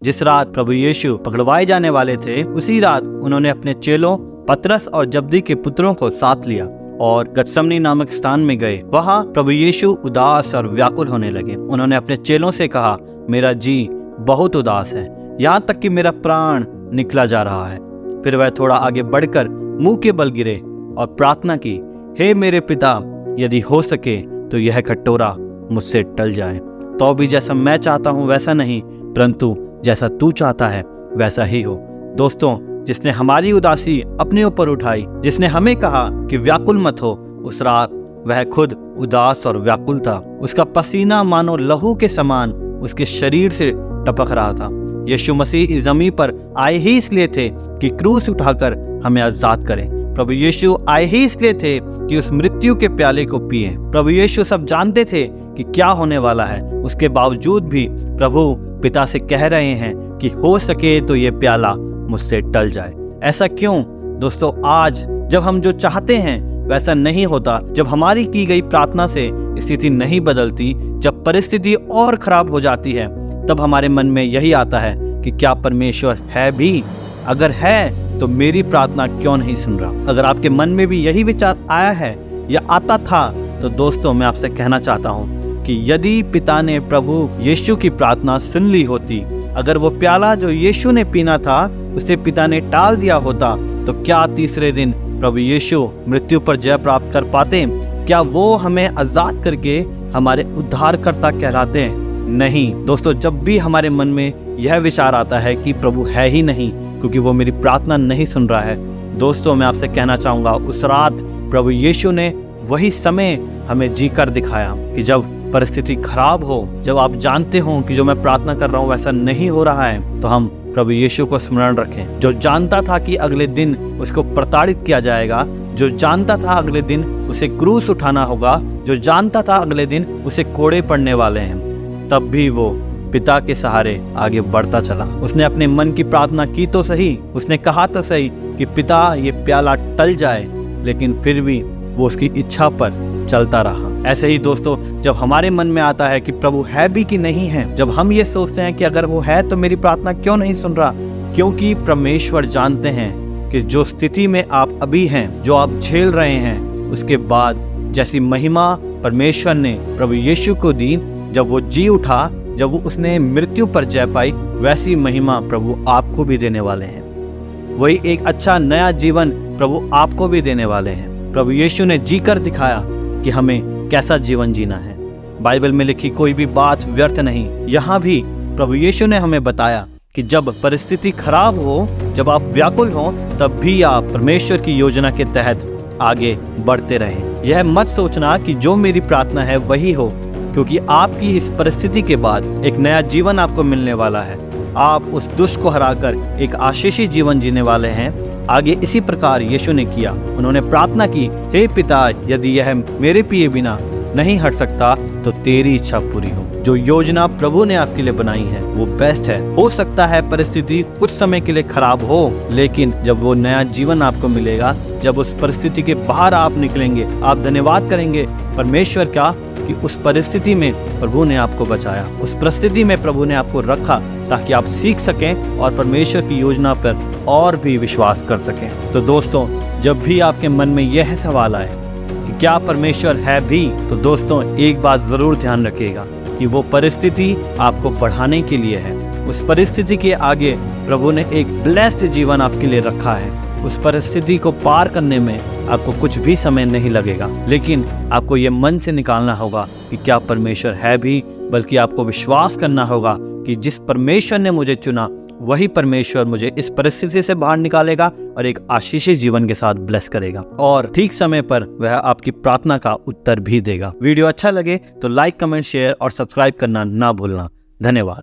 जिस रात प्रभु यीशु पकड़वाए जाने वाले थे, उसी रात उन्होंने अपने चेलों पतरस और जब्दी के पुत्रों को साथ लिया और गतसमनी नामक स्थान में गए। वहां प्रभु यीशु उदास और व्याकुल होने लगे। उन्होंने अपने चेलों से कहा, मेरा जी बहुत उदास है, यहाँ तक कि मेरा प्राण निकला जा रहा है। फिर वह थोड़ा आगे बढ़कर मुंह के बल गिरे और प्रार्थना की, हे मेरे पिता, यदि हो सके तो यह कटोरा मुझसे टल जाए, तो भी जैसा मैं चाहता हूँ वैसा नहीं, परंतु जैसा तू चाहता है वैसा ही हो। दोस्तों, जिसने हमारी उदासी अपने ऊपर उठाई, जिसने हमें कहा कि व्याकुल मत हो, उस रात वह खुद उदास और व्याकुल था। उसका पसीना मानो लहू के समान उसके शरीर से टपक रहा था। यीशु मसीह इस जमीन पर आए ही इसलिए थे कि क्रूस उठाकर हमें आजाद करें। प्रभु यीशु आए ही इसलिए थे कि उस मृत्यु के प्याले को पिए। प्रभु यीशु सब जानते थे कि क्या होने वाला है। उसके बावजूद भी प्रभु पिता से कह रहे हैं कि हो सके तो ये प्याला मुझसे टल जाए। ऐसा क्यों? दोस्तों, आज जब हम जो चाहते हैं वैसा नहीं होता, जब हमारी की गई प्रार्थना से स्थिति नहीं बदलती, जब परिस्थिति और खराब हो जाती है, तब हमारे मन में यही आता है कि क्या परमेश्वर है भी? अगर है तो मेरी प्रार्थना क्यों नहीं सुन रहा? अगर आपके मन में भी यही विचार आया है या आता था, तो दोस्तों मैं आपसे कहना चाहता हूँ कि यदि पिता ने प्रभु यीशु की प्रार्थना सुन ली होती, अगर वो प्याला जो यीशु ने पीना था उसे पिता ने टाल दिया होता, तो क्या तीसरे दिन प्रभु यीशु मृत्यु पर जय प्राप्त कर पाते? क्या वो हमें आजाद करके हमारे उद्धारकर्ता कहलाते हैं? नहीं दोस्तों, जब भी हमारे मन में यह विचार आता है कि प्रभु है ही नहीं क्योंकि वो मेरी प्रार्थना नहीं सुन रहा है, दोस्तों मैं आपसे कहना चाहूँगा, उस रात प्रभु यीशु ने वही समय हमें जी कर दिखाया कि जब परिस्थिति खराब हो, जब आप जानते हो कि जो मैं प्रार्थना कर रहा हूँ वैसा नहीं हो रहा है, तो हम प्रभु यीशु को स्मरण रखें, जो जानता था कि अगले दिन उसको प्रताड़ित किया जाएगा, जो जानता था अगले दिन उसे क्रूस उठाना होगा, जो जानता था अगले दिन उसे कोड़े पड़ने वाले हैं, तब भी वो पिता के सहारे आगे बढ़ता चला। उसने अपने मन की प्रार्थना की तो सही, उसने कहा तो सही कि पिता ये प्याला टल जाए, लेकिन फिर भी वो उसकी इच्छा पर चलता रहा। ऐसे ही दोस्तों, जब हमारे मन में आता है कि प्रभु है भी कि नहीं है, जब हम ये सोचते हैं कि अगर वो है तो मेरी प्रार्थना क्यों नहीं सुन रहा, क्योंकि परमेश्वर जानते हैं कि जो स्थिति में आप अभी हैं, जो आप झेल रहे हैं, उसके बाद जैसी महिमा परमेश्वर ने प्रभु यीशु को दी, जब वो जी उठा, जब वो उसने मृत्यु पर जय पाई, वैसी महिमा प्रभु आपको भी देने वाले हैं। वही एक अच्छा नया जीवन प्रभु आपको भी देने वाले हैं। प्रभु यीशु ने जी कर दिखाया कि हमें कैसा जीवन जीना है। बाइबल में लिखी कोई भी बात व्यर्थ नहीं। यहाँ भी प्रभु यीशु ने हमें बताया कि जब परिस्थिति खराब हो, जब आप व्याकुल हो, तब भी आप परमेश्वर की योजना के तहत आगे बढ़ते रहें। यह मत सोचना कि जो मेरी प्रार्थना है वही हो, क्योंकि आपकी इस परिस्थिति के बाद एक नया जीवन आपको मिलने वाला है। आप उस दुष्ट को हराकर एक आशीषित जीवन जीने वाले हैं। आगे इसी प्रकार यीशु ने किया। उन्होंने प्रार्थना की, हे पिता, यदि यह मेरे पिए बिना नहीं हट सकता तो तेरी इच्छा पूरी हो। जो योजना प्रभु ने आपके लिए बनाई है वो बेस्ट है। हो सकता है परिस्थिति कुछ समय के लिए खराब हो, लेकिन जब वो नया जीवन आपको मिलेगा, जब उस परिस्थिति के बाहर आप निकलेंगे, आप धन्यवाद करेंगे परमेश्वर का कि उस परिस्थिति में प्रभु ने आपको बचाया, उस परिस्थिति में प्रभु ने आपको रखा, ताकि आप सीख सकें और परमेश्वर की योजना पर और भी विश्वास कर सकें। तो दोस्तों, जब भी आपके मन में यह सवाल आए कि क्या परमेश्वर है भी, तो दोस्तों एक बात जरूर ध्यान रखिएगा कि वो परिस्थिति आपको बढ़ाने के लिए है। उस परिस्थिति के आगे प्रभु ने एक ब्लेस्ड जीवन आपके लिए रखा है। उस परिस्थिति को पार करने में आपको कुछ भी समय नहीं लगेगा, लेकिन आपको ये मन से निकालना होगा कि क्या परमेश्वर है भी, बल्कि आपको विश्वास करना होगा कि जिस परमेश्वर ने मुझे चुना वही परमेश्वर मुझे इस परिस्थिति से बाहर निकालेगा और एक आशीषित जीवन के साथ ब्लेस करेगा, और ठीक समय पर वह आपकी प्रार्थना का उत्तर भी देगा। वीडियो अच्छा लगे तो लाइक, कमेंट, शेयर और सब्सक्राइब करना ना भूलना। धन्यवाद।